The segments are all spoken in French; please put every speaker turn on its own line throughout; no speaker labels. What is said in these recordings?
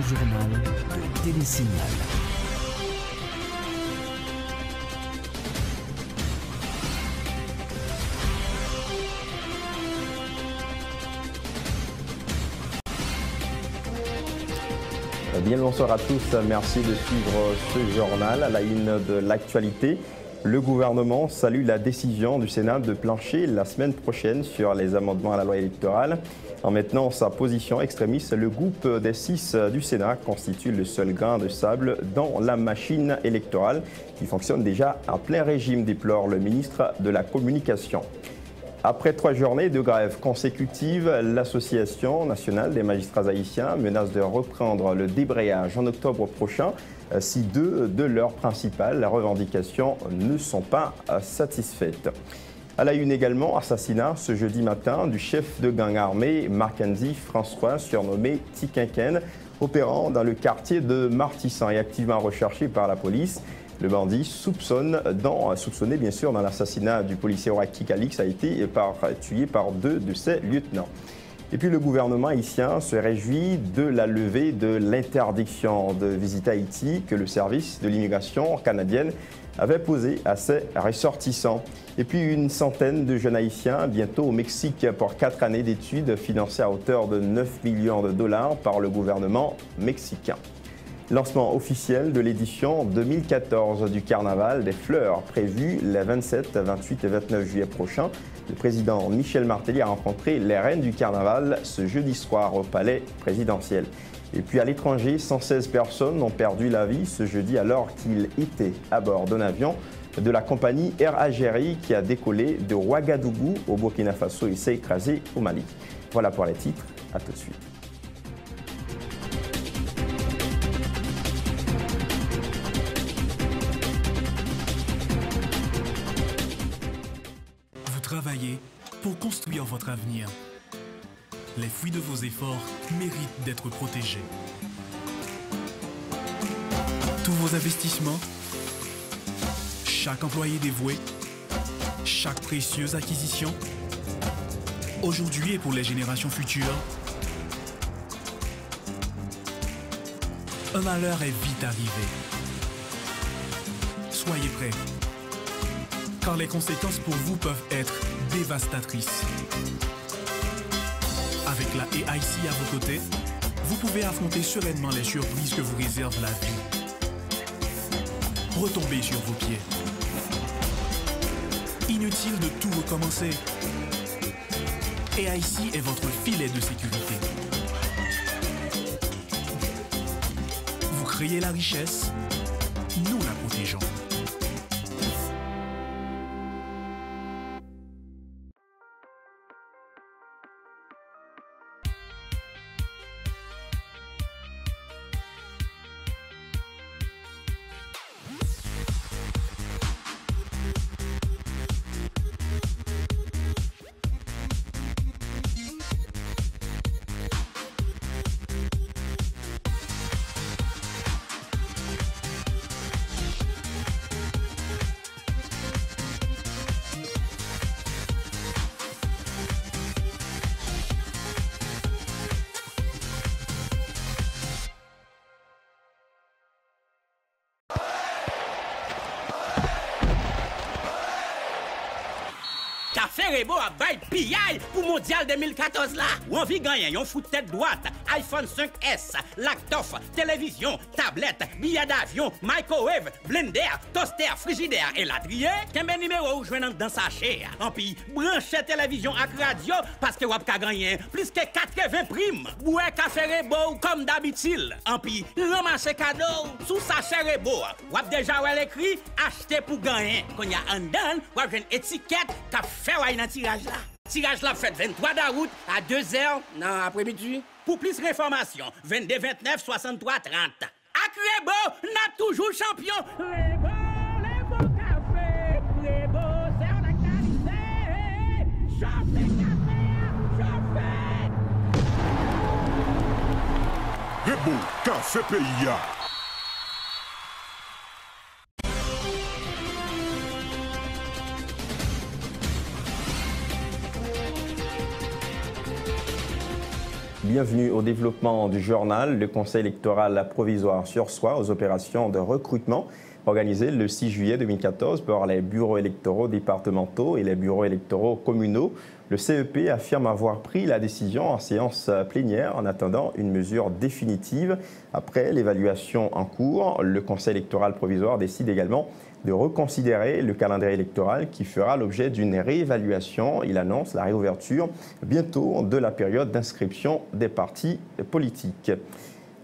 journal de Télésignal.
Bien le bonsoir à tous, merci de suivre ce journal. À la une de l'actualité, le gouvernement salue la décision du Sénat de plancher la semaine prochaine sur les amendements à la loi électorale. En maintenant sa position extrémiste, le groupe des 6 du Sénat constitue le seul grain de sable dans la machine électorale qui fonctionne déjà à plein régime, déplore le ministre de la Communication. Après 3 journées de grève consécutives, l'Association nationale des magistrats haïtiens menace de reprendre le débrayage en octobre prochain si 2 de leurs principales revendications ne sont pas satisfaites. À la une également, assassinat ce jeudi matin du chef de gang armé Mackenzie François, surnommé Tiquinquène, opérant dans le quartier de Martissan et activement recherché par la police. Le bandit soupçonné bien sûr dans l'assassinat du policier Oraki Calix a été tué par 2 de ses lieutenants. Et puis le gouvernement haïtien se réjouit de la levée de l'interdiction de visiter Haïti que le service de l'immigration canadienne avait posée à ses ressortissants. Et puis une centaine de jeunes haïtiens bientôt au Mexique pour 4 années d'études financées à hauteur de 9 millions de dollars par le gouvernement mexicain. Lancement officiel de l'édition 2014 du Carnaval des Fleurs, prévu les 27, 28 et 29 juillet prochains. Le président Michel Martelly a rencontré les reines du Carnaval ce jeudi soir au palais présidentiel. Et puis à l'étranger, 116 personnes ont perdu la vie ce jeudi alors qu'ils étaient à bord d'un avion de la compagnie Air Algérie qui a décollé de Ouagadougou au Burkina Faso et s'est écrasé au Mali. Voilà pour les titres, à tout de suite.
Travaillez pour construire votre avenir. Les fruits de vos efforts méritent d'être protégés. Tous vos investissements, chaque employé dévoué, chaque précieuse acquisition, aujourd'hui et pour les générations futures, un malheur est vite arrivé. Soyez prêts, car les conséquences pour vous peuvent être dévastatrices. Avec la AIC à vos côtés, vous pouvez affronter sereinement les surprises que vous réserve la vie. Retombez sur vos pieds. Inutile de tout recommencer. AIC est votre filet de sécurité. Vous créez la richesse, nous la protégeons.
Rebo a bail pillage pour mondial 2014 là. Ou envie gagner un foot tête droite, iPhone 5S, laptop, télévision, tablette, billet d'avion, microwave, blender, toaster, frigidaire et latrier. Quel numéro ou joignant dans sa chair. En puis branchez télévision avec radio parce que vous avez gagné plus que 80 primes. Boué café Rebo comme d'habitude. En puis ramassez cadeau sous sachet Rebo. Vous avez déjà écrit acheter pour gagner. Quand il y a un dan, vous avez une étiquette qui fait dans le tirage là. Tirage là fait 23 d'août à 2h dans l'après-midi. Pour plus d'informations, 22 29 63 30. À Rebo, n'a toujours champion. Rebo café. Rebo, c'est en actualité. Chauffez café, chauffez.
Rebo, café PIA.
Bienvenue au développement du journal. Le Conseil électoral provisoire sursoit aux opérations de recrutement organisées le 6 juillet 2014 par les bureaux électoraux départementaux et les bureaux électoraux communaux. Le CEP affirme avoir pris la décision en séance plénière en attendant une mesure définitive. Après l'évaluation en cours, le Conseil électoral provisoire décide également de reconsidérer le calendrier électoral qui fera l'objet d'une réévaluation. Il annonce la réouverture bientôt de la période d'inscription des partis politiques.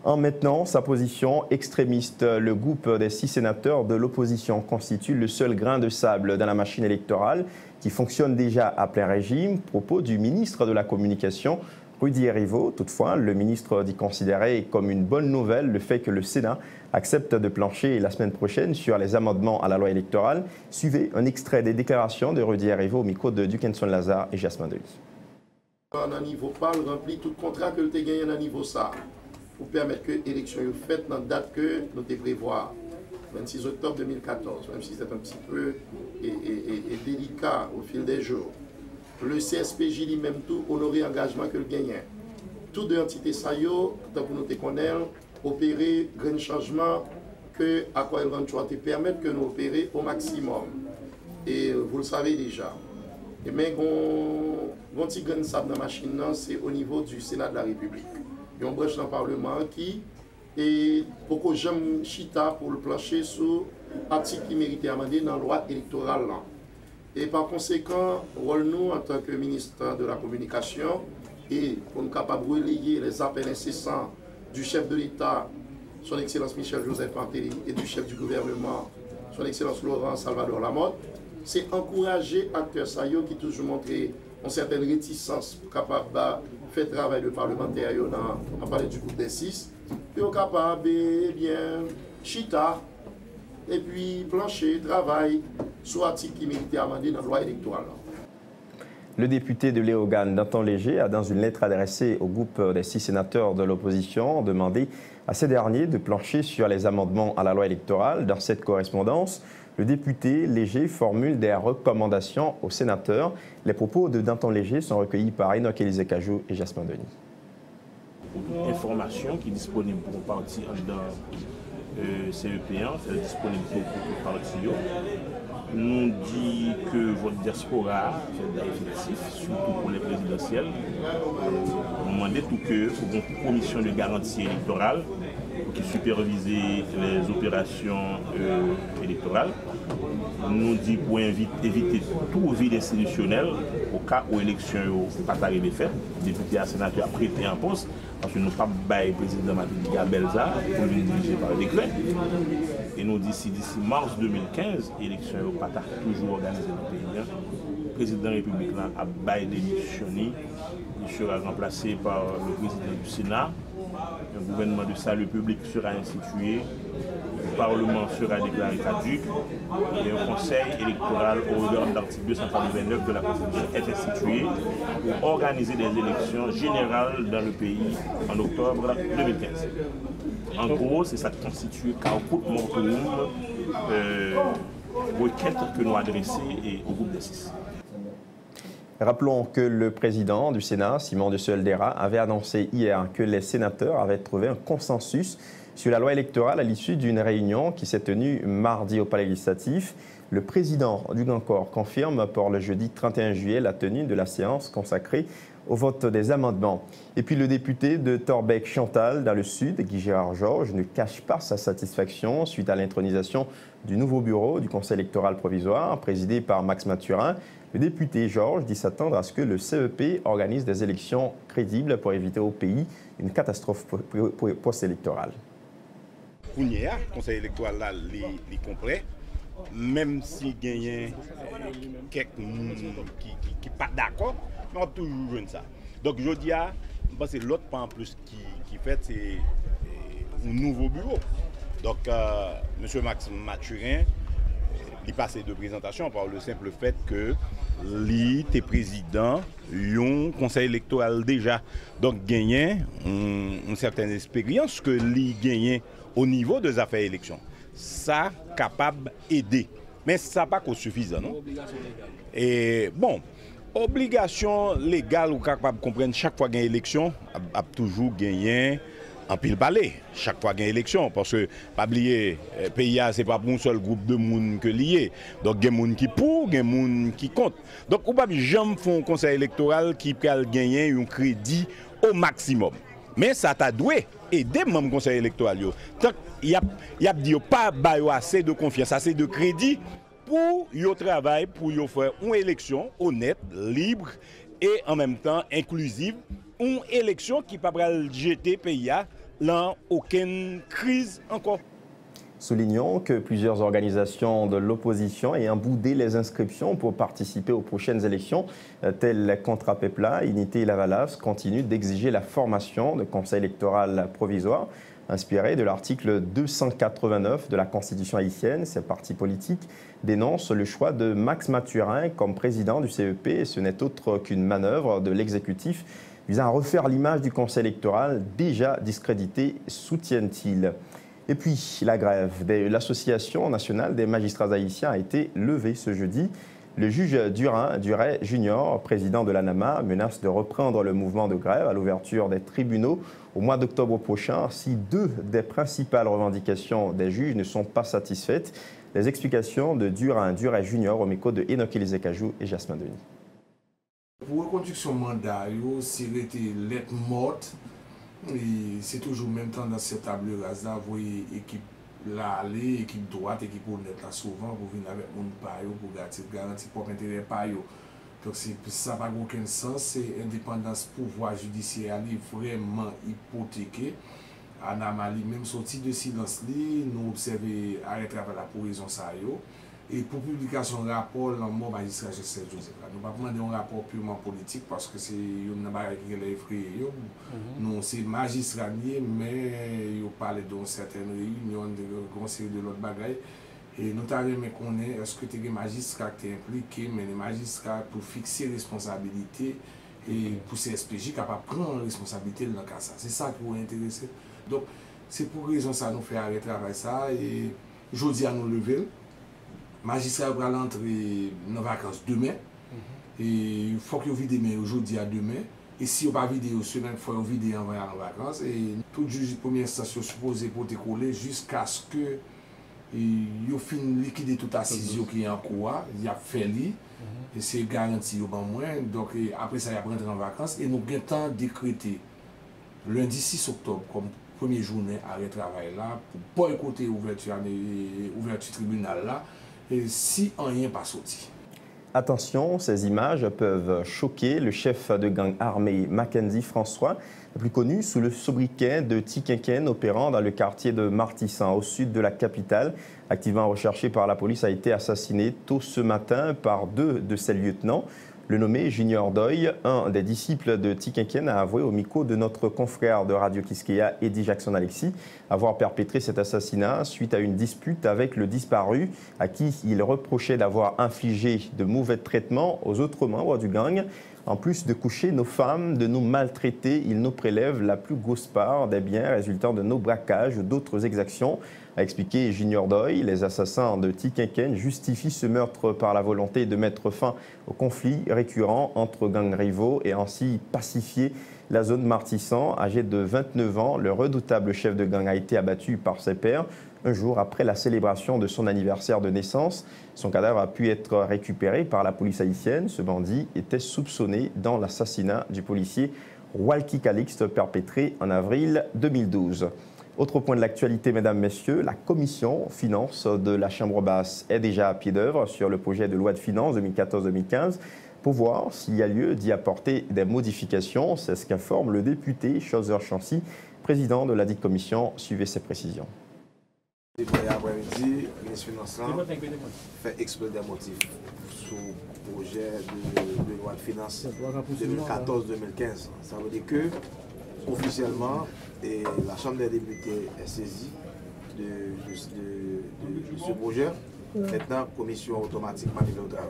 En maintenant sa position extrémiste, le groupe des 6 sénateurs de l'opposition constitue le seul grain de sable dans la machine électorale qui fonctionne déjà à plein régime. Propos du ministre de la Communication, Rudy Erivo. Toutefois, le ministre dit considérer comme une bonne nouvelle le fait que le Sénat accepte de plancher la semaine prochaine sur les amendements à la loi électorale. Suivez un extrait des déclarations de Rudy Erivo au micro de Dukenson Lazare et Jasmin Delis.
Dans niveau parle rempli tout contrat que tu as gagné dans niveau ça pour permettre que l'élection soit faite dans la date que nous devons prévoir, 26 octobre 2014, même si c'est un petit peu délicat au fil des jours. Le CSPJ lui-même tout honoré l'engagement que le gagnait. Toutes deux entités saillot, tant pour nous te connaître, opérer grand changement que à quoi elles vont te permettre que nous opérer au maximum. Et vous le savez déjà. Et mais un petit grain de sable dans la machine, c'est au niveau du Sénat de la République. Il y a une branche dans le Parlement qui est beaucoup j'aime chita pour le plancher sur l'article qui méritait amender dans la loi électorale. Et par conséquent, nous, en tant que ministre de la Communication, et pour nous capables de relayer les appels incessants du chef de l'État, son Excellence Michel Joseph Martelly, et du chef du gouvernement, son Excellence Laurent Salvador Lamotte, c'est encourager acteurs saillants qui toujours montré une certaine réticence pour capable de faire travail de parlementaire, on parlait du groupe des 6, et on capable de bien chita, et puis plancher, travail, sur l'article qui méritait amender dans la loi électorale.
Le député de Léogane, Danton Léger, a dans une lettre adressée au groupe des 6 sénateurs de l'opposition demandé à ces derniers de plancher sur les amendements à la loi électorale. Dans cette correspondance, le député Léger formule des recommandations aux sénateurs. Les propos de Danton Léger sont recueillis par Enoch Élisée Cajou et Jasmin Denis.
Information qui est disponible pour le parti dans CEP1, c'est disponible pour le parti. Nous dit que votre diaspora fait effectif, surtout pour les présidentielles. Nous demandons tout que pour une commission de garantie électorale qui supervise les opérations électorales. Nous dit pour éviter tout vide institutionnel au cas où l'élection n'est pas arrivée faite. Le député et sénateur a prêté en poste parce que nous ne pouvons pas le président Matéli Gabelza pour le diriger par le décret. Et nous d'ici mars 2015, l'élection n'est pas toujours organisée dans le pays. Le président de la République a démissionné. Il sera remplacé par le président du Sénat. Un gouvernement de salut public sera institué. Le Parlement sera déclaré caduc et un conseil électoral au regard de l'article 289 de la Constitution est institué pour organiser des élections générales dans le pays en octobre 2015. En gros, c'est ça qui constitue Carrefour Mortorum, requête que nous adressons au groupe des 6.
Rappelons que le président du Sénat, Simon de Seldera, avait annoncé hier que les sénateurs avaient trouvé un consensus sur la loi électorale à l'issue d'une réunion qui s'est tenue mardi au Palais législatif. Le président du GANCOR confirme pour le jeudi 31 juillet la tenue de la séance consacrée au vote des amendements. Et puis le député de Torbec-Chantal, dans le Sud, Guy Gérard Georges, ne cache pas sa satisfaction suite à l'intronisation du nouveau bureau du Conseil électoral provisoire, présidé par Max Mathurin. Le député Georges dit s'attendre à ce que le CEP organise des élections crédibles pour éviter au pays une catastrophe post-électorale.
Le Conseil électoral là, est complet, même si il y a quelques gens qui ne sont pas d'accord, mais on a toujours joué ça. Donc je dis, c'est l'autre point en plus qui fait, c'est un nouveau bureau. Donc M. Max Mathurin, il passe de présentation par le simple fait que lui était président du conseil électoral déjà. Donc gagné une certaine expérience que lui gagné au niveau des affaires élections. Ça capable d'aider. Mais ça n'est pas suffisant, non? Et bon, Obligation légale ou capable de comprendre chaque fois qu'il y a une élection, a toujours gagné en pile palais. Chaque fois qu'il y a une élection. Parce que, pas oublier, le pays, ce n'est pas pour un seul groupe de monde que lié. Donc, il y a des gens qui pour, il y a des gens qui comptent. Donc, on ne peut pas jamais faire un conseil électoral qui peut gagner un crédit au maximum. Mais ça t'a doué aider même conseil électoral. Tant qu'il y a dit pas assez de confiance, assez de crédit pour yo travail, pour yo faire une élection honnête, libre et en même temps inclusive, une élection qui ne peut pas jeter pays dans aucune crise encore.
Soulignons que plusieurs organisations de l'opposition aient boudé les inscriptions pour participer aux prochaines élections, telles Contra Pepla, Unité et Lavalas, continuent d'exiger la formation de conseil électoral provisoire. Inspiré de l'article 289 de la Constitution haïtienne, ces partis politiques dénoncent le choix de Max Mathurin comme président du CEP et ce n'est autre qu'une manœuvre de l'exécutif visant à refaire l'image du conseil électoral déjà discrédité, soutiennent-ils. Et puis, la grève de l'Association nationale des magistrats haïtiens a été levée ce jeudi. Le juge Duray Junior, président de l'ANAMA, menace de reprendre le mouvement de grève à l'ouverture des tribunaux au mois d'octobre prochain si deux des principales revendications des juges ne sont pas satisfaites. Les explications de Duray Junior au micro de Enoch Élisée Cajou et Jasmin Denis.
Pour la reconduction mandat, c'est lettre morte. C'est toujours même temps dans cette table rase là, vous voyez équipe là aller, équipe droite, équipe honnête là souvent pour venir avec mon payo pour garantir pour intérêt payo. Donc ça n'a pas aucun sens, c'est indépendance pouvoir judiciaire est vraiment hypothéquée. ANAMA même sorti de silence nous observer arrêter avec la pourrison ça yo. Et pour publication de rapport, le mot magistrat Joseph. Nous ne pouvons pas demander un rapport purement politique parce que c'est une bagarre qui est effrayée. Nous, c'est magistrat, mais ils parlent d'une certaine réunion, de conseil de l'autre bagaille. Et nous avons connaître est-ce que les magistrats qui sont impliqués, mais les magistrats pour fixer les responsabilités et pour ces SPJ capables de prendre la responsabilité dans le cas. C'est ça qui vous intéresse. Donc, c'est pour raison ça nous fait arrêter travail ça et jeudi à nous lever. Magistrat va rentrer dans les vacances demain. Et il faut que vous videz aujourd'hui à demain. Et si vous n'avez pas vidé, il faut que vous videz en vacances. Et tout juge de première station supposé pour décoller jusqu'à ce que vous finissez de liquider toute assise qui est en cours. Il a fait lui. Et c'est garanti au moins. Donc après ça, il va rentrer en vacances. Et nous avons le temps de décréter lundi 6 octobre comme première journée à travail là pour boycotter l'ouverture du tribunal là. Et si rien pas sorti.
Attention, ces images peuvent choquer le chef de gang armé Mackenzie François, plus connu sous le sobriquet de Tiquinquén, opérant dans le quartier de Martissan, au sud de la capitale. Activement recherché par la police, a été assassiné tôt ce matin par deux de ses lieutenants. Le nommé Junior Doy, un des disciples de Tiquinquén, a avoué au micro de notre confrère de Radio Quisqueya, Eddie Jackson-Alexis, avoir perpétré cet assassinat suite à une dispute avec le disparu, à qui il reprochait d'avoir infligé de mauvais traitements aux autres membres du gang. En plus de coucher nos femmes, de nous maltraiter, il nous prélève la plus grosse part des biens résultant de nos braquages ou d'autres exactions, a expliqué Junior Doy. Les assassins de Tiquinquén justifient ce meurtre par la volonté de mettre fin au conflit récurrent entre gangs rivaux et ainsi pacifier la zone Martissan. Âgé de 29 ans, le redoutable chef de gang a été abattu par ses pairs un jour après la célébration de son anniversaire de naissance. Son cadavre a pu être récupéré par la police haïtienne. Ce bandit était soupçonné dans l'assassinat du policier Walkie Calixte perpétré en avril 2012. Autre point de l'actualité, mesdames, messieurs, la commission finances de la Chambre basse est déjà à pied d'œuvre sur le projet de loi de finances 2014-2015 pour voir s'il y a lieu d'y apporter des modifications. C'est ce qu'informe le député Chauzer Chancy, président de la dite commission. Suivez ces précisions.
Après-midi, le ministre Finances fait exploser des motifs sur le projet de loi de finances 2014-2015. Ça veut dire que, officiellement, la Chambre des députés est saisie de ce projet. Maintenant, la commission automatiquement est au travail.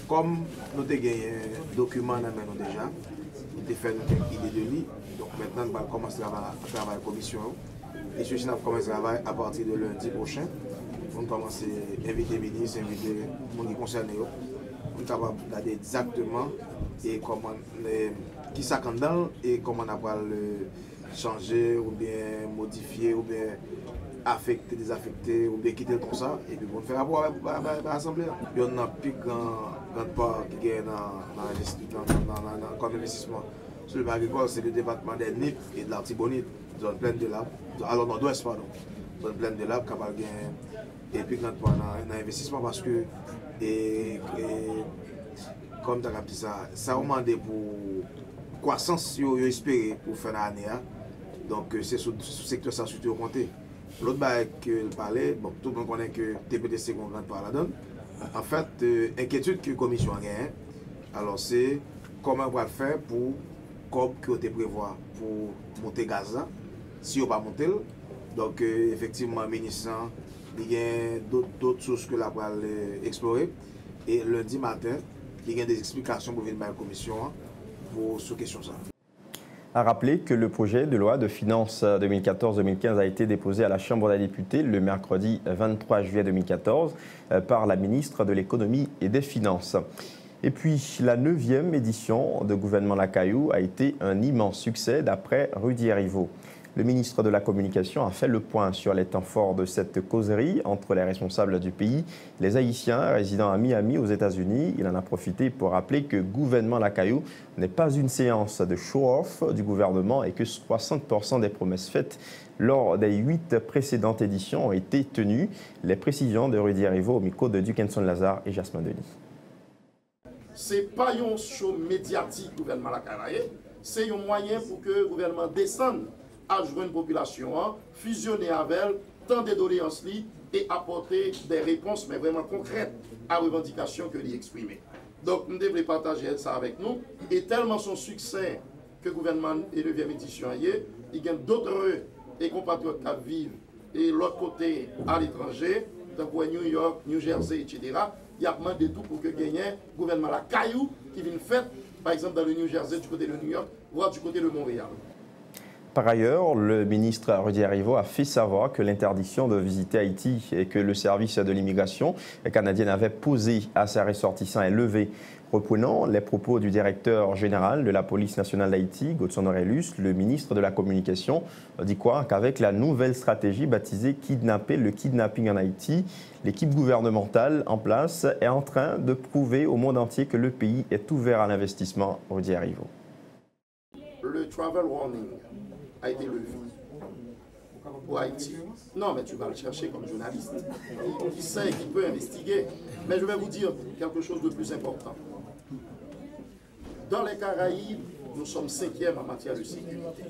Comme nous avons gagné un document dans nous déjà, nous avons fait une idée de lui. Donc maintenant, nous allons commencer à travailler la commission. Et ceci, nous commencer à travailler à partir de lundi prochain. Nous commencer à inviter les ministres, inviter les gens concernés pour être capable de regarder exactement et comment, qui ça quand dans et comment on va le changer ou bien modifier ou bien affecter, désaffecter ou bien quitter comme ça et puis pour faire rapport à l'Assemblée. Il y a un plus grand part qui est comme investissement sur le agricole, c'est le département des NIP et de l'Artibonite, zone pleine de l'Arbre, alors nord-ouest, pardon, zone pleine de l'Arbre, capable de gagner et puis grand part dans l'investissement parce que comme tu as dit ça a demandé pour croissance espérée pour faire l'année. Donc c'est sur le secteur ça surtout compté. L'autre bail que je parlais, bon, tout le monde connaît que TPDC qu'on grande part là-dedans. En fait, inquiétude que la commission a gagnée, alors c'est comment on va le faire pour comme que vous prévoit pour monter gaz là, si on pas monter. Donc effectivement, le ministre, il y a d'autres sources que la va explorer. Et lundi matin, il y a des explications pour venir à la commission pour cette question ça.
A rappeler que le projet de loi de finances 2014-2015 a été déposé à la Chambre des députés le mercredi 23 juillet 2014 par la ministre de l'Économie et des Finances. Et puis, la 9e édition de Gouvernement Lacaillou a été un immense succès d'après Rudy Erivo. Le ministre de la Communication a fait le point sur les temps forts de cette causerie entre les responsables du pays, les Haïtiens résidant à Miami aux États-Unis. Il en a profité pour rappeler que Gouvernement Lacaillou n'est pas une séance de show-off du gouvernement et que 60% des promesses faites lors des 8 précédentes éditions ont été tenues. Les précisions de Rudy Erivo au micro de Dukenson Lazare et Jasmin Denis.
Ce n'est pas un show médiatique gouvernement Lacaillou, c'est un moyen pour que le gouvernement descende à jouer une population, fusionner avec elle, tant de doléances et apporter des réponses, mais vraiment concrètes, à revendications que lui exprimer. Donc, nous devons partager ça avec nous. Et tellement son succès que le gouvernement est 9e édition, il y a d'autres compatriotes qui vivent et l'autre côté à l'étranger, donc New York, New Jersey, etc. Il y a demandé tout pour que gagne le gouvernement Lacaillou qui vient faire, par exemple, dans le New Jersey, du côté de New York, voire du côté de Montréal.
Par ailleurs, le ministre Rudy Erivo a fait savoir que l'interdiction de visiter Haïti et que le service de l'immigration canadienne avait posé à ses ressortissants est levée. Reprenant les propos du directeur général de la police nationale d'Haïti, Godson Aurelius, le ministre de la Communication dit quoi qu'avec la nouvelle stratégie baptisée Kidnapper le kidnapping en Haïti, l'équipe gouvernementale en place est en train de prouver au monde entier que le pays est ouvert à l'investissement. Rudy Erivo.
Le travel warning a été levé pour Haïti. Non, mais tu vas le chercher comme journaliste. Qui sait, qui peut investiguer. Mais je vais vous dire quelque chose de plus important. Dans les Caraïbes, nous sommes 5e en matière de sécurité.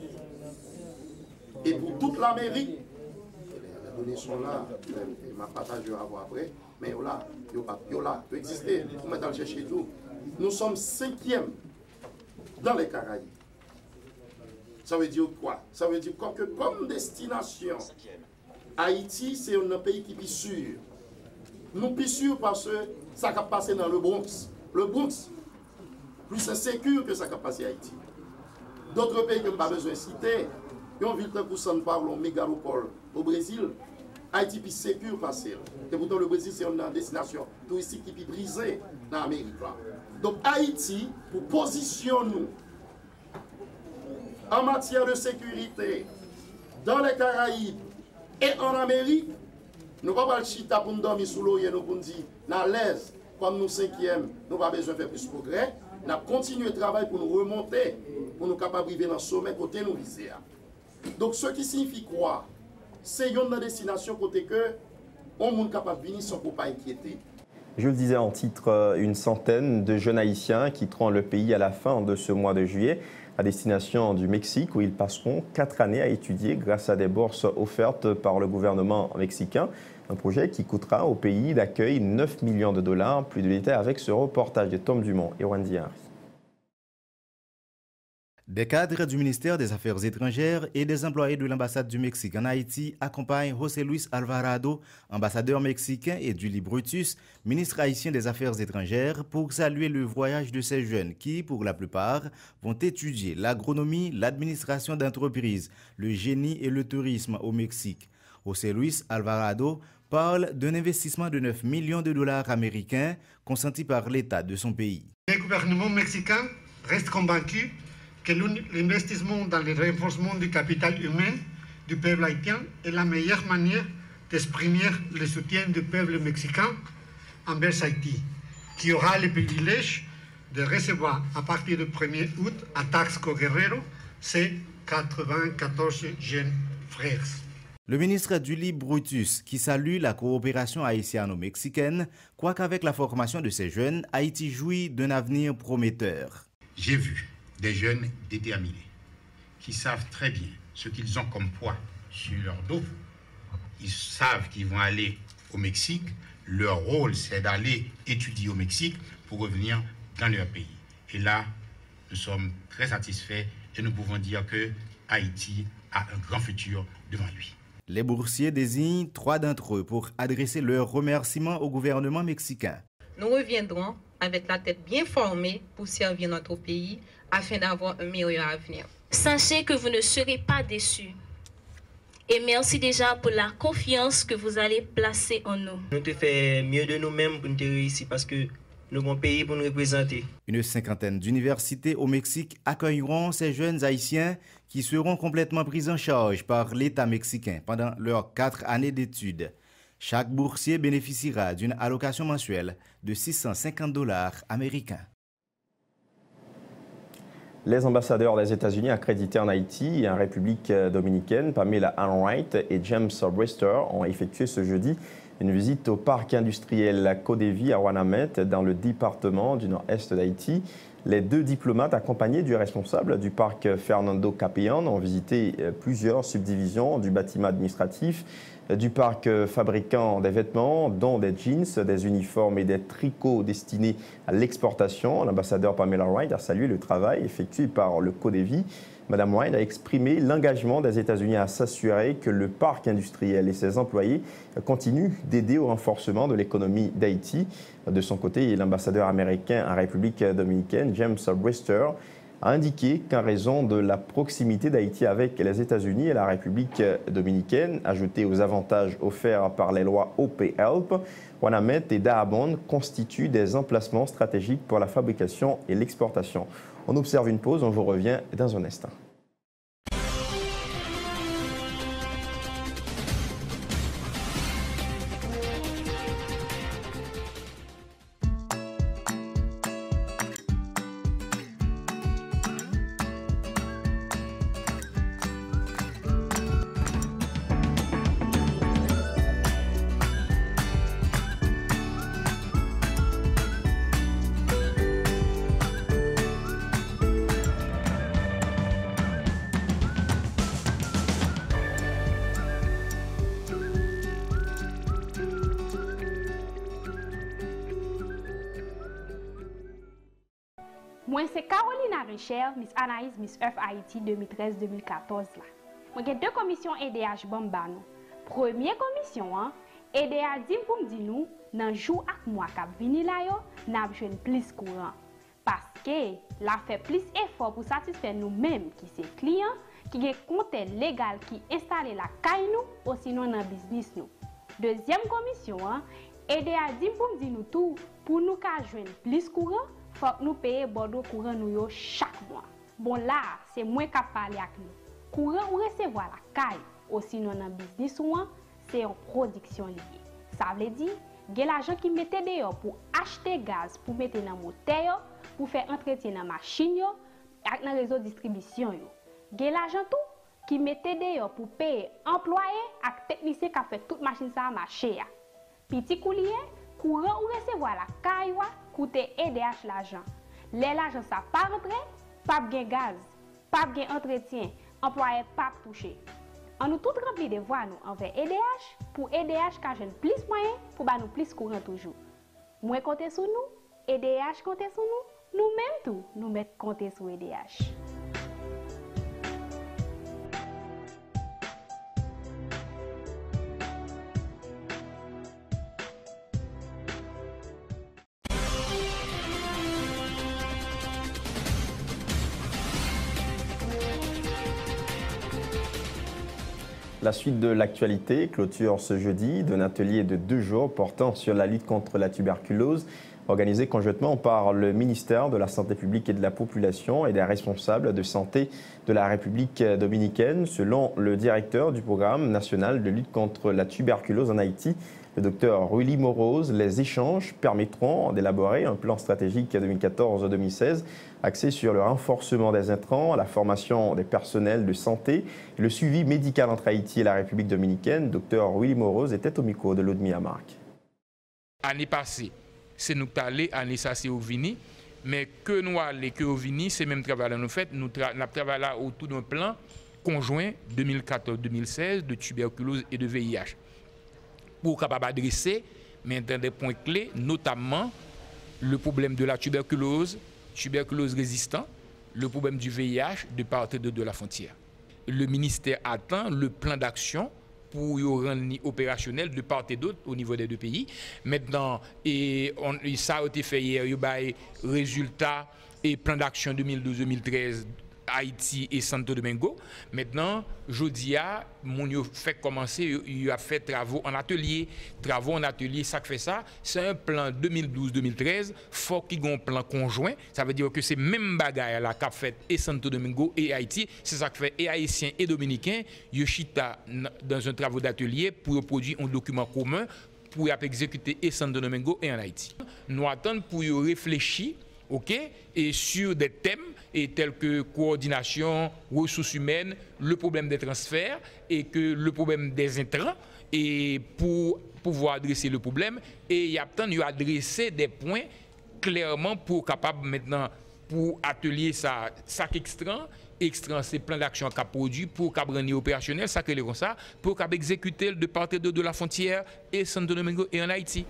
Et pour toute l'Amérique, les données sont là, je ne partagerai pas après, mais là, peut exister, on va le chercher tout. Nous sommes 5e dans les Caraïbes. Ça veut dire quoi? Ça veut dire que comme destination, Haïti, c'est un pays qui est sûr. Nous sommes sûrs parce que ça a passé dans le Bronx. Le Bronx, plus c'est sécur que ça a passé à Haïti. D'autres pays que nous n'avons pas besoin de citer, ils ont vu que São Paulo, mégalopole au Brésil, Haïti est sécur passer. Et pourtant le Brésil, c'est une destination touristique qui est brisée dans l'Amérique. Donc Haïti, pour positionner nous, en matière de sécurité, dans les Caraïbes et en Amérique, nous ne pouvons pas le chita pour nous dormir sous l'eau et nous pour nous dire, à l'aise, comme nous 5e, nous n'avons pas besoin de faire plus de progrès. Nous avons continué le travail pour nous remonter, pour nous capables de vivre dans le sommet côté nous viser. Donc, ce qui signifie quoi? C'est une destination côté que on est capable de venir sans pour pas inquiéter.
Je le disais en titre, une centaine de jeunes Haïtiens quitteront le pays à la fin de ce mois de juillet à destination du Mexique où ils passeront 4 années à étudier grâce à des bourses offertes par le gouvernement mexicain. Un projet qui coûtera au pays d'accueil 9 millions de dollars. Plus de détails avec ce reportage de Tom Dumont et Wendy Henry.
Des cadres du ministère des Affaires étrangères et des employés de l'ambassade du Mexique en Haïti accompagnent José Luis Alvarado, ambassadeur mexicain, et Julie Brutus, ministre haïtien des Affaires étrangères, pour saluer le voyage de ces jeunes qui, pour la plupart, vont étudier l'agronomie, l'administration d'entreprises, le génie et le tourisme au Mexique. José Luis Alvarado parle d'un investissement de 9 millions de dollars américains consenti par l'État de son pays.
Le gouvernement mexicain reste convaincu que l'investissement dans le renforcement du capital humain du peuple haïtien est la meilleure manière d'exprimer le soutien du peuple mexicain envers Haïti, qui aura le privilège de recevoir à partir du 1er août à Taxco Guerrero ses 94 jeunes frères.
Le ministre du Libre Brutus, qui salue la coopération haïtiano-mexicaine, croit qu'avec la formation de ces jeunes, Haïti jouit d'un avenir prometteur.
J'ai vu des jeunes déterminés, qui savent très bien ce qu'ils ont comme poids sur leur dos. Ils savent qu'ils vont aller au Mexique. Leur rôle, c'est d'aller étudier au Mexique pour revenir dans leur pays. Et là, nous sommes très satisfaits et nous pouvons dire que Haïti a un grand futur devant lui.
Les boursiers désignent 3 d'entre eux pour adresser leurs remerciements au gouvernement mexicain.
Nous reviendrons avec la tête bien formée pour servir notre pays afin d'avoir un meilleur avenir.
Sachez que vous ne serez pas déçus. Et merci déjà pour la confiance que vous allez placer en nous.
Nous te faisons mieux de nous-mêmes pour nous réussir parce que nous avons un pays pour nous représenter.
Une 50aine d'universités au Mexique accueilleront ces jeunes Haïtiens qui seront complètement pris en charge par l'État mexicain pendant leurs 4 années d'études. Chaque boursier bénéficiera d'une allocation mensuelle de 650 $ américains.
Les ambassadeurs des États-Unis accrédités en Haïti et en République dominicaine, Pamela Allwright et James Brister, ont effectué ce jeudi une visite au parc industriel Codevie à Ouanamet, dans le département du nord-est d'Haïti. Les 2 diplomates, accompagnés du responsable du parc Fernando Capellan, ont visité plusieurs subdivisions du bâtiment administratif, du parc fabricant des vêtements, dont des jeans, des uniformes et des tricots destinés à l'exportation. L'ambassadeur Pamela Wright a salué le travail effectué par le Codevie. Madame Wright a exprimé l'engagement des États-Unis à s'assurer que le parc industriel et ses employés continuent d'aider au renforcement de l'économie d'Haïti. De son côté, l'ambassadeur américain en République dominicaine, James Brister, a indiqué qu'en raison de la proximité d'Haïti avec les États-Unis et la République dominicaine, ajoutés aux avantages offerts par les lois OP-HELP, Ouanamet et Dajabón constituent des emplacements stratégiques pour la fabrication et l'exportation. On observe une pause, on vous revient dans un instant.
Moi, c'est Carolina Richer, Miss Anaïs, Miss Earth Haïti 2013-2014. Moi, j'ai 2 commissions EDH Bambano. Première commission, EDH dit pour me dire nous, dans le jour avec moi qui vini là, nous avons plus courant. Parce que la fait plus effort pour satisfaire nous-mêmes, qui sont clients, qui ont compte légal qui installé la caille nous, ou sinon dans le business nous. Deuxième commission, EDH dit pour me dire nous tout, pour nous joindre plus courant, il faut que nous payions bordeaux courant nous chaque mois. Bon là, c'est moi qui parle avec nous. Courant ou recevoir la caille, ou sinon dans le business, c'est une production liée. Ça veut dire, il y a l'argent qui mettait dehors pour acheter gaz, pour mettre dans le moteur, pour faire entretien dans la machine, et dans le réseau de distribution. Il y a l'argent tout qui mettait dehors pour payer employés et techniciens qui fait toute machine ça marcher. Petit coulier, courant ou recevoir la caille, coûte EDH l'argent. L'argent ça pas rentré, pas de gaz, pas de entretien, employé pas touché. On nous tout rempli de voix nous envers EDH pour EDH qui a plus moyens pour nous plus courant toujours. Moi compter sur nous, EDH compter sur nous, nous-mêmes tout, nous mettons compter sur EDH.
La suite de l'actualité clôture ce jeudi d'un atelier de 2 jours portant sur la lutte contre la tuberculose, organisé conjointement par le ministère de la Santé publique et de la Population et des responsables de santé de la République dominicaine. Selon le directeur du programme national de lutte contre la tuberculose en Haïti, le docteur Willy Morose, les échanges permettront d'élaborer un plan stratégique 2014-2016 axé sur le renforcement des intrants, la formation des personnels de santé et le suivi médical entre Haïti et la République dominicaine. Docteur Willy Morose était au micro de Ludmilla Marc.
Année passée, c'est nous qui allons, année ça c'est au Vini, mais que nous allons, que au Vini, c'est même travail que nous faisons, nous travaillons autour d'un plan conjoint 2014-2016 de tuberculose et de VIH. Pour capable adresser maintenant des points clés, notamment le problème de la tuberculose résistante, le problème du VIH de part et d'autre de la frontière. Le ministère attend le plan d'action pour y rendre opérationnel de part et d'autre au niveau des 2 pays. Maintenant, ça a été fait hier, il y a eu résultat et plan d'action 2012-2013 Haïti et Santo Domingo. Maintenant, Jodia, mon fait commencer, il a fait travaux en atelier, ça fait ça. C'est un plan 2012-2013, faut qu'il y ait un plan conjoint. Ça veut dire que c'est même bagaille là qu'a fait et Santo Domingo et Haïti. C'est ça que fait et Haïtiens et Dominicains, Yoshita dans un travail d'atelier pour produire un document commun pour exécuter et Santo Domingo et en Haïti. Nous attendons pour y réfléchir, et sur des thèmes tels que coordination, ressources humaines, le problème des transferts et que le problème des intrants, et pour pouvoir adresser le problème, et il y a tant adresser des points clairement pour capable maintenant pour atelier ça extra c'est plan d'action qu'a produit pour qu'a rendre opérationnel ça comme ça pour qu'a exécuter de part et d'autre de la frontière et Santo Domingo et en Haïti.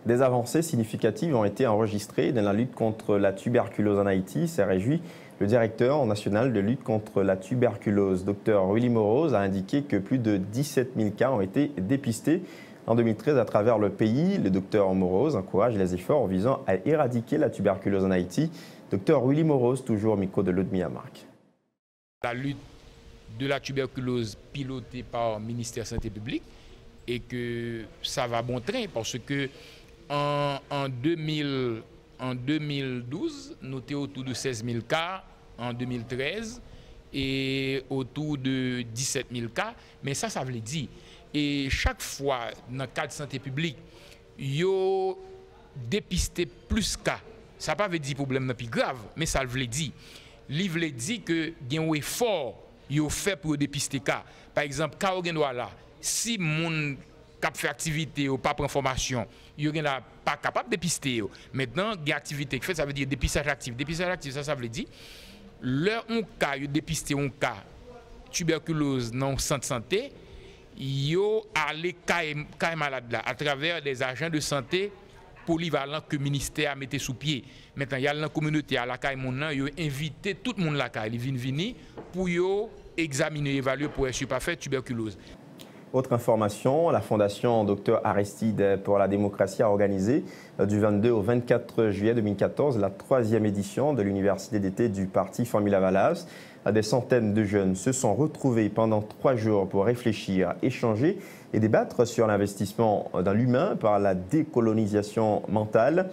Des avancées significatives ont été enregistrées dans la lutte contre la tuberculose en Haïti. C'est réjoui le directeur national de lutte contre la tuberculose, Dr Willy Morose, a indiqué que plus de 17 000 cas ont été dépistés en 2013 à travers le pays. Le Dr Morose encourage les efforts visant à éradiquer la tuberculose en Haïti. Dr Willy Morose, toujours au micro de Ludmilla Marc.
La lutte de la tuberculose pilotée par le ministère de la Santé publique et que ça va bon train parce que en 2012, nous étions autour de 16 000 cas, en 2013, et autour de 17 000 cas. Mais ça veut dire, et chaque fois, dans le cadre de santé publique, il a dépisté plus de cas. Ça ne veut pas dire problème plus grave, mais ça veut dire. Il veut dire que il y a un effort fait pour dépister les cas. Par exemple, quand on est là, si mon cap fait activité ou pas pour information, il n'y a pas capable de dépister. Maintenant, il y a activité qui fait, ça veut dire dépistage actif. Dépistage actif, ça veut dire, leur un cas, il dépister un cas tuberculose dans le centre de santé, il allé cas malade là à travers des agents de santé polyvalents que le ministère a mis sous pied. Maintenant, il y a la communauté à la CAI Monan, il a invité tout le monde à la CAI, ils viennent venir pour examiner, évaluer pour être pas fait tuberculose.
Autre information, la Fondation Dr Aristide pour la démocratie a organisé du 22 au 24 juillet 2014 la 3e édition de l'université d'été du parti Famila Valas. Des centaines de jeunes se sont retrouvés pendant 3 jours pour réfléchir, échanger et débattre sur l'investissement dans l'humain par la décolonisation mentale.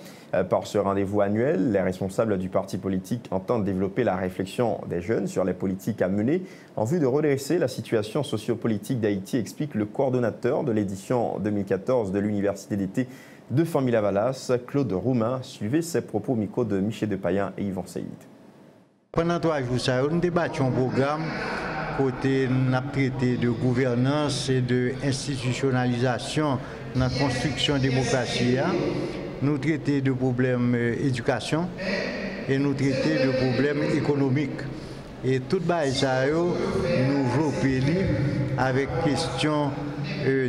Par ce rendez-vous annuel, les responsables du parti politique entendent développer la réflexion des jeunes sur les politiques à mener en vue de redresser la situation sociopolitique d'Haïti, explique le coordonnateur de l'édition 2014 de l'université d'été de Famila Valas, Claude Roumain. Suivez ses propos au micro de Michel Depayen et Yvan Saïd.
Pendant 3 jours, nous débattions un programme côté traité de gouvernance et de institutionnalisation dans la construction démocratique. Nous traitons de problèmes éducation et nous traitons de problèmes économiques. Et tout ça, nous développons avec question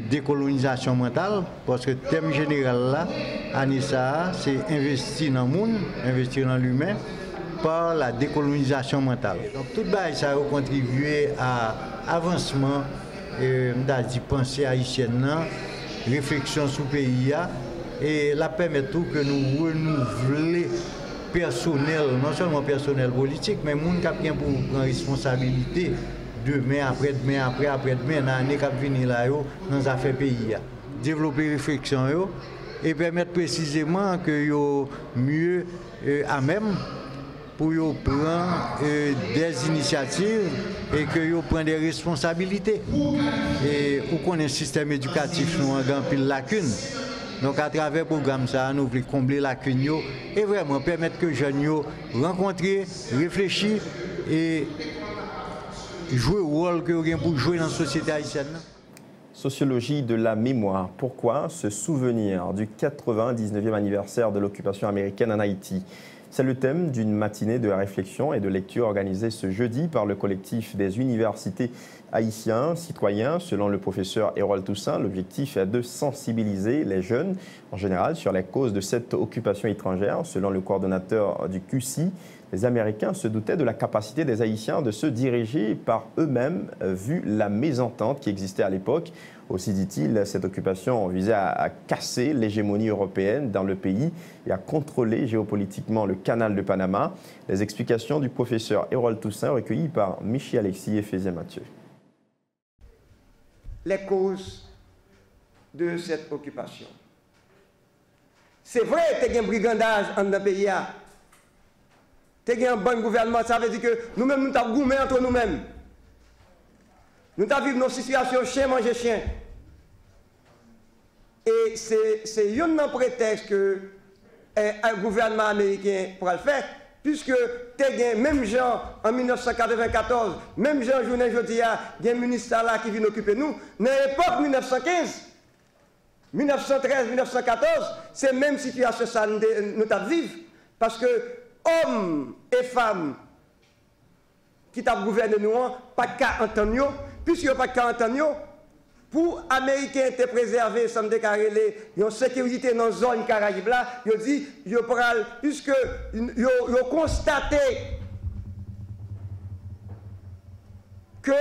décolonisation mentale, parce que le thème général là, Anissa, c'est investir dans le monde, investir dans l'humain, par la décolonisation mentale. Donc tout ça a contribué à l'avancement de pensée haïtienne, réflexion sur le pays, et la permet tout que nous renouveler personnel, non seulement personnel politique, mais les gens qui ont pour responsabilité demain, après-demain, après-demain, dans l'année qui vient là, dans les affaires pays. Développer réflexion et permettre précisément que yo mieux à même pour yo prendre des initiatives et que yo prend des responsabilités. Et où qu'on a un système éducatif nous a grand pile lacune. Donc à travers le programme ça, nous voulons combler la lacune et vraiment permettre que les jeunes rencontrent, réfléchissent et jouer le rôle que vous pour jouer dans la société haïtienne.
Sociologie de la mémoire. Pourquoi se souvenir du 99e anniversaire de l'occupation américaine en Haïti? C'est le thème d'une matinée de réflexion et de lecture organisée ce jeudi par le collectif des universités haïtiens citoyens. Selon le professeur Hérold Toussaint, l'objectif est de sensibiliser les jeunes en général sur les causes de cette occupation étrangère. Selon le coordonnateur du QCI, les Américains se doutaient de la capacité des Haïtiens de se diriger par eux-mêmes, vu la mésentente qui existait à l'époque. Aussi, dit-il, cette occupation visait à casser l'hégémonie européenne dans le pays et à contrôler géopolitiquement le canal de Panama. Les explications du professeur Hérold Toussaint recueillies par Michi Alexis et Fézien Mathieu.
Les causes de cette occupation. C'est vrai qu'il y a un brigandage dans le pays. Il y a un bon gouvernement, ça veut dire que nous-mêmes, nous avons gourmé entre nous-mêmes. Nous avons vécu nos situations chien manger chien. Et c'est un prétexte que un gouvernement américain pourra le faire, puisque même gens en 1994, même gens journée aujourd'hui, il y a un ministre là qui vient occuper nous. Dans l'époque 1915, 1913, 1914, c'est la même situation ça nous avons vivre. Parce que hommes et femmes qui ont gouverné nous, pas de cas entendre, puisqu'il n'y a pas de cas entendre, pour les Américains te préserver, ça me déclarer une sécurité dans la zone Caraïbe là, ils dit, puisque ils ont constaté que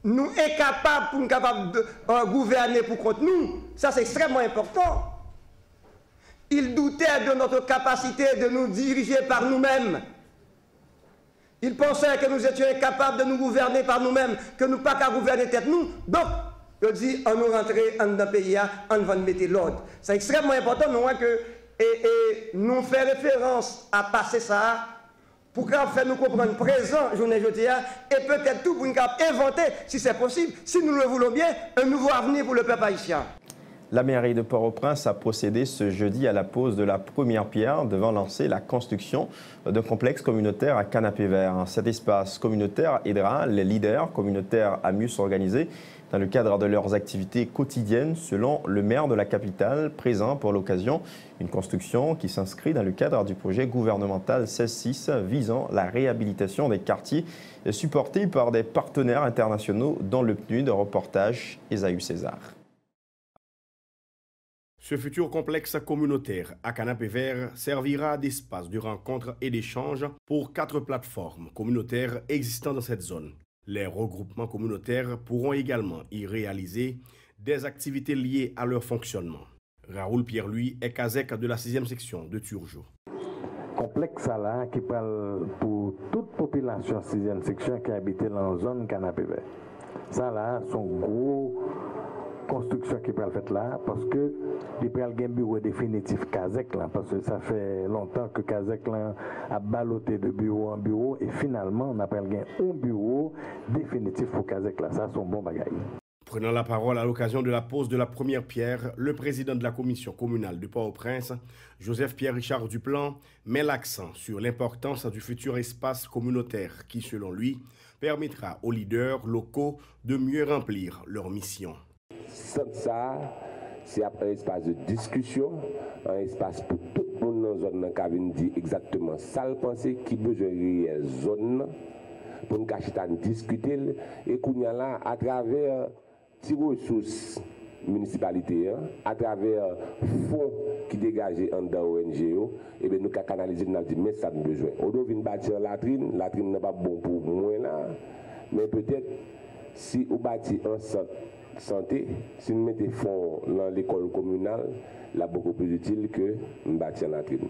nous sommes incapables de gouverner pour contre nous, ça c'est extrêmement important. Ils doutaient de notre capacité de nous diriger par nous-mêmes. Ils pensaient que nous étions incapables de nous gouverner par nous-mêmes, que nous ne pas qu'à gouverner tête nous. Donc, je dis, on nous rentrer dans le pays, on va mettre l'ordre. C'est extrêmement important, nous, que nous faisons référence à passer ça pour qu'on fasse nous comprendre présent, journée jeudi, et peut-être tout pour nous inventer, si c'est possible, si nous le voulons bien, un nouveau avenir pour le peuple haïtien.
La mairie de Port-au-Prince a procédé ce jeudi à la pose de la première pierre devant lancer la construction d'un complexe communautaire à Canapé Vert. Cet espace communautaire aidera les leaders communautaires à mieux s'organiser dans le cadre de leurs activités quotidiennes, selon le maire de la capitale, présent pour l'occasion. Une construction qui s'inscrit dans le cadre du projet gouvernemental 16-6 visant la réhabilitation des quartiers, supporté par des partenaires internationaux dont le PNUD. Reportage Esaü César.
Ce futur complexe communautaire à Canapé Vert servira d'espace de rencontre et d'échange pour 4 plateformes communautaires existant dans cette zone. Les regroupements communautaires pourront également y réaliser des activités liées à leur fonctionnement. Raoul Pierre-Louis est Kazek de la 6e section de Turgeau.
Complexe là qui parle pour toute population 6e section qui habite dans la zone Canapé Vert. Ça là, son gros construction qui peut le faire là, parce que il peut un bureau définitif Kazek là, parce que ça fait longtemps que Kazek là a ballotté de bureau en bureau et finalement on appelle un bureau définitif pour Kazek là. Ça, son bon bagaille.
Prenant la parole à l'occasion de la pose de la première pierre, le président de la commission communale de Port-au-Prince, Joseph Pierre-Richard Duplan, met l'accent sur l'importance du futur espace communautaire qui, selon lui, permettra aux leaders locaux de mieux remplir leur mission.
Ça, c'est un espace de discussion, un espace pour tout le monde dans la zone qui vient dire exactement ça, le penser qui besoin de la zone pour nous discuter et qu'on y a là à travers des ressources municipalité, à travers fonds qui dégagent en dans ONG, et bien nous avons canalisé dans le mais ça nous besoin. On doit venir bâtir la latrine n'est pas bon pour moi là, mais peut-être si on bâtit un centre santé, si nous mettons fonds dans l'école communale, là beaucoup plus utile que bâtir la latrine.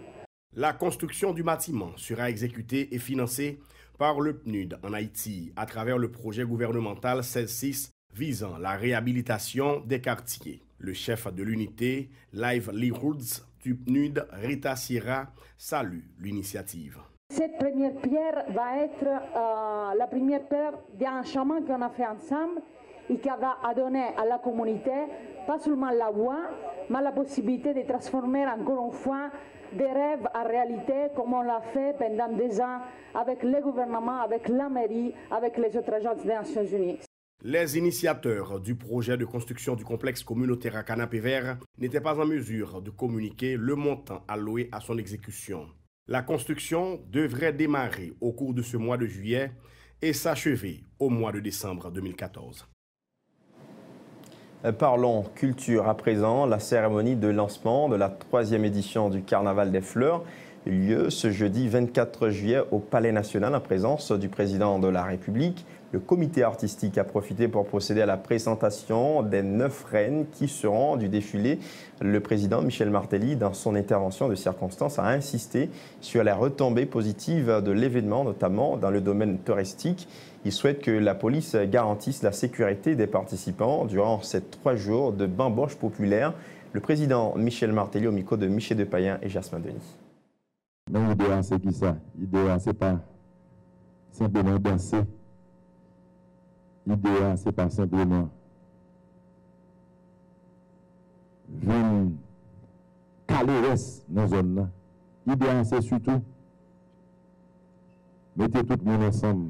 La construction du bâtiment sera exécutée et financée par le PNUD en Haïti à travers le projet gouvernemental 16-6 visant la réhabilitation des quartiers. Le chef de l'unité Livelihoods du PNUD, Rita Sierra, salue l'initiative.
Cette première pierre va être la première pierre d'un chemin qu'on a fait ensemble et qui va donner à la communauté pas seulement la voix, mais la possibilité de transformer encore une fois des rêves en réalité comme on l'a fait pendant des ans avec le gouvernement, avec la mairie, avec les autres agences des Nations Unies.
Les initiateurs du projet de construction du complexe communautaire à Canapé Vert n'étaient pas en mesure de communiquer le montant alloué à son exécution. La construction devrait démarrer au cours de ce mois de juillet et s'achever au mois de décembre 2014.
Parlons culture à présent. La cérémonie de lancement de la 3e édition du Carnaval des Fleurs a eu lieu ce jeudi 24 juillet au Palais National en présence du président de la République. Le comité artistique a profité pour procéder à la présentation des 9 reines qui seront du défilé. Le président Michel Martelly, dans son intervention de circonstance, a insisté sur les retombées positives de l'événement, notamment dans le domaine touristique. Il souhaite que la police garantisse la sécurité des participants durant ces 3 jours de bamboche populaire. Le président Michel Martelly au micro de Michel Depayen et Jasmin Denis.
Mais l'idéal, c'est qui ça? L'idéal, c'est pas simplement danser. L'idéal, c'est pas simplement venir caler reste dans la zone. L'idéal, c'est surtout mettre tout le monde ensemble,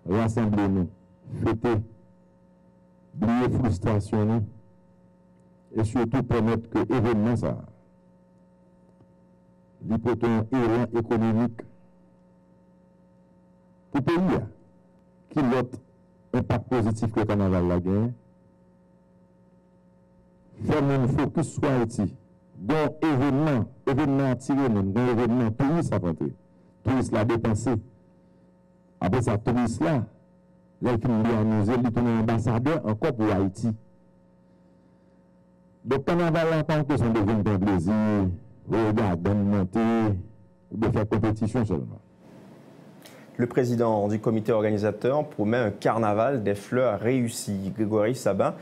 rassembler nous, fêter, oublier frustration nous, et surtout permettre que l'événement, ça, l'hypothèse élan économique pour le pays, qui l'autre impact positif que le carnaval a gagné. Faire un focus sur Haïti. Bon événement attiré, bon événement touriste à rentrer. Touriste l'a dépensé. Après ça, touriste là, là, il a amusé, il tourne ambassadeur encore pour Haïti. Donc, carnaval là, pas en question de venir un plaisir, regarder, monter, ou de faire compétition seulement.
Le président du comité organisateur promet un carnaval des fleurs réussi. Grégory Sabin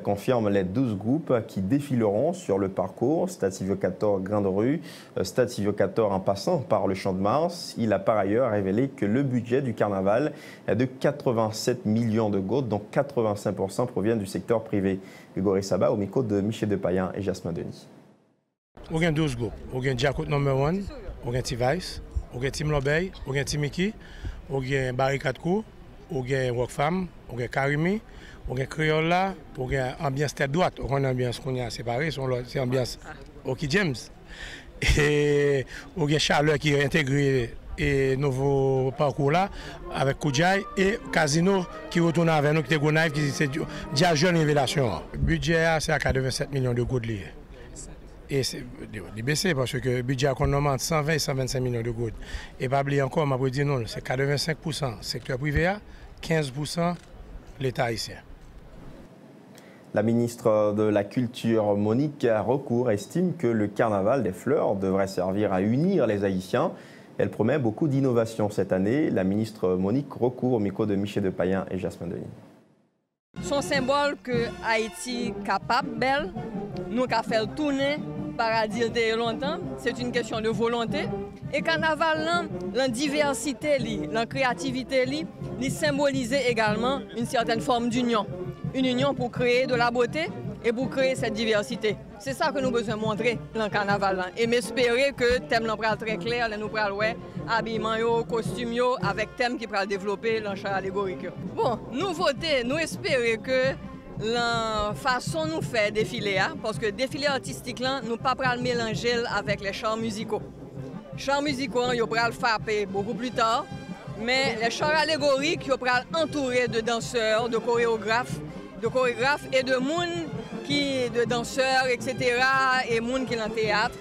confirme les 12 groupes qui défileront sur le parcours Stade Sylvio 14 Grande Rue, Stade Sylvio 14 en passant par le Champ de Mars. Il a par ailleurs révélé que le budget du carnaval est de 87 millions de gourdes, dont 85% proviennent du secteur privé. Grégory Sabin au micro de Michel Depayen et Jasmin Denis.
On a 12 groupes. On a Jacob number 1, on a T-Vice, on a Team Lobey, on a Team Mickey, on a Barricade Cour, on a Rock Femme, on a Karimi, on a Criolla, on a Ambiance Tête Droite. On a une ambiance qu'on a séparée, c'est Ambiance Oki James. Et on a Charles qui est intégré et nouveau parcours là avec Koudjaï et Casino qui retourne avec nous, qui est c'est déjà jeune révélation. Le budget c'est à 87 millions de gouttes liés. Et c'est baissé parce que le budget qu'on demande 120 et 125 millions de gouttes. Et pas oublier encore, je peux dire non, c'est 85% secteur privé, 15% l'État haïtien.
La ministre de la Culture, Monique Recourt, estime que le carnaval des fleurs devrait servir à unir les Haïtiens. Elle promet beaucoup d'innovations cette année. La ministre Monique Recourt au micro de Michel Depayen et Jasmin Denis.
Son symbole que Haïti est capable, belle, nous avons fait tourner, paradis de longtemps, c'est une question de volonté. Et carnaval, la diversité, la créativité, il symbolise également une certaine forme d'union. Une union pour créer de la beauté et pour créer cette diversité. C'est ça que nous besoin montrer dans le carnaval. Et m'espérer que le thème est très clair, nous prenons habillement, costume, avec thème qui va développer l'enchant allégorique. Bon, nouveauté, nous espérons que la façon nous fait défiler, parce que défilé artistique, nous ne pouvons pas mélanger avec les chants musicaux. Les chants musicaux, ils vont le frapper beaucoup plus tard, mais les chants allégoriques, ils vont entourer de danseurs, de chorégraphes et de monde de danseurs, etc. et monde qui est dans le théâtre,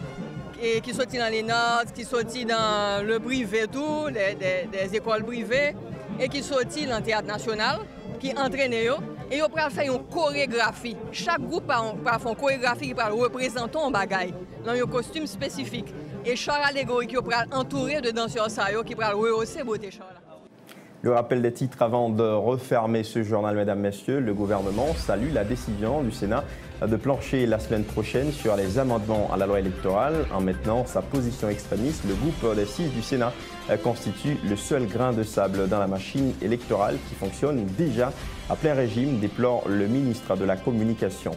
et qui sont dans les notes, qui sont dans le privé, tout, des écoles privées, et qui sont dans le théâtre national, qui entraînent et ils vont faire une chorégraphie. Chaque groupe va faire une chorégraphie qui va représenter un bagage dans un costume spécifique. Et char allégorique qui va entourer de danseurs qui va rehausser beauté char.
Le rappel des titres avant de refermer ce journal, mesdames, messieurs. Le gouvernement salue la décision du Sénat de plancher la semaine prochaine sur les amendements à la loi électorale. En maintenant sa position extrémiste, le groupe des 6 du Sénat constitue le seul grain de sable dans la machine électorale qui fonctionne déjà à plein régime, déplore le ministre de la Communication.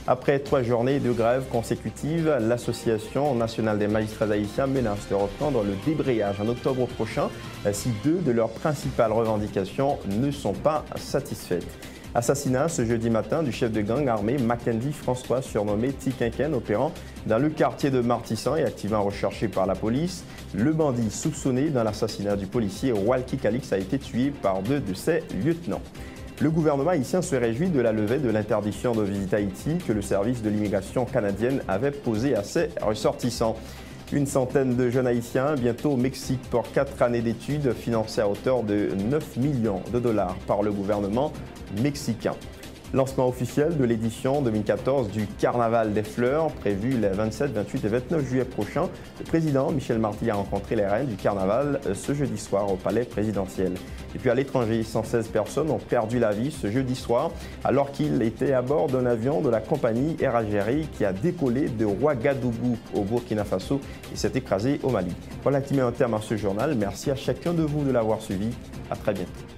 Après 3 journées de grève consécutives, l'Association nationale des magistrats haïtiens menace de reprendre le débrayage en octobre prochain si 2 de leurs principales revendications ne sont pas satisfaites. Assassinat ce jeudi matin du chef de gang armé Mackenzie François, surnommé Tikinken, opérant dans le quartier de Martissan et activement recherché par la police. Le bandit soupçonné dans l'assassinat du policier Walkie Calix a été tué par 2 de ses lieutenants. Le gouvernement haïtien se réjouit de la levée de l'interdiction de visite à Haïti que le service de l'immigration canadienne avait posée à ses ressortissants. Une centaine de jeunes haïtiens, bientôt au Mexique pour 4 années d'études financées à hauteur de 9 millions de dollars par le gouvernement mexicain. Lancement officiel de l'édition 2014 du Carnaval des Fleurs, prévu les 27, 28 et 29 juillet prochains. Le président Michel Martelly a rencontré les reines du Carnaval ce jeudi soir au palais présidentiel. Et puis à l'étranger, 116 personnes ont perdu la vie ce jeudi soir alors qu'ils étaient à bord d'un avion de la compagnie Air Algérie qui a décollé de Ouagadougou au Burkina Faso et s'est écrasé au Mali. Voilà qui met un terme à ce journal. Merci à chacun de vous de l'avoir suivi. À très bientôt.